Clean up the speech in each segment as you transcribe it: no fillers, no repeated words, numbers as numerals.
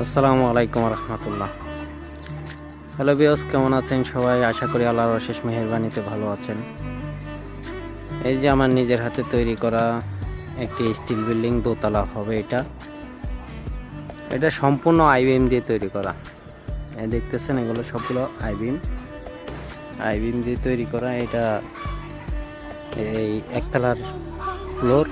আসসালামু আলাইকুম রহমতুল্লাহ। হ্যালো বিয়স, কেমন আছেন সবাই? আশা করি আল্লাহর অশেষ মেহেরবানিতে ভালো আছেন। এই যে আমার নিজের হাতে তৈরি করা একটি স্টিল বিল্ডিং, দোতলা হবে এটা সম্পূর্ণ আইবিএম দিয়ে তৈরি করা। এই দেখতেছেন, এগুলো সবগুলো আইবিএম দিয়ে তৈরি করা। এটা এই একতলার ফ্লোর।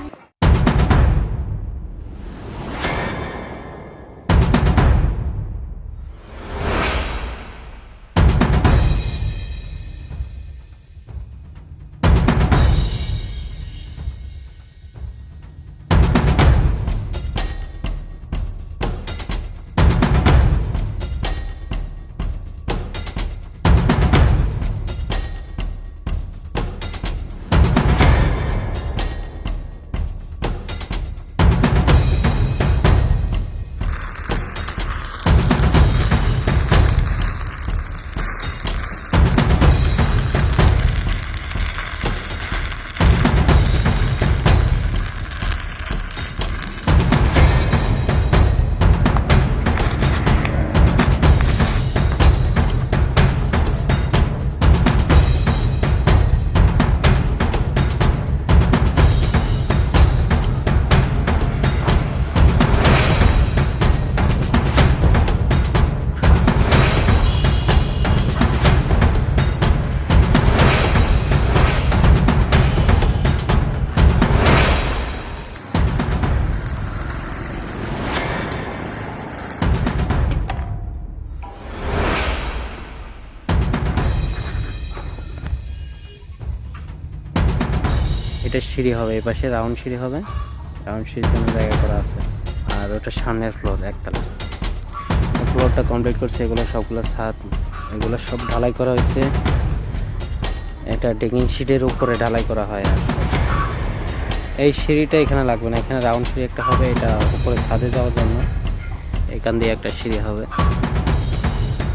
এটা সিঁড়ি হবে, এই পাশে রাউন্ড সিঁড়ি হবে। রাউন্ড সিঁড়ির জন্য জায়গা করা আছে। আর ওটা সামনের ফ্লোর, একতলা ফ্লোরটা কমপ্লিট করছে। এগুলো সবগুলো ছাদ, এগুলো সব ঢালাই করা হয়েছে। এটা ডেকিং শিটের উপরে ঢালাই করা হয়। আর এই সিঁড়িটা এখানে লাগবে না, এখানে রাউন্ড সিঁড়ি একটা হবে। এটা উপরে ছাদে যাওয়ার জন্য এখান দিয়ে একটা সিঁড়ি হবে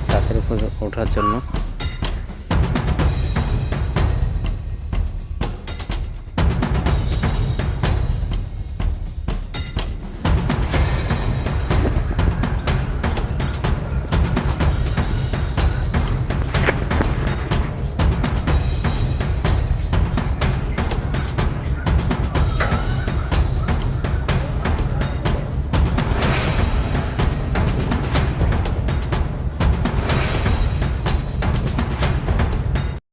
ছাদের উপরে ওঠার জন্য।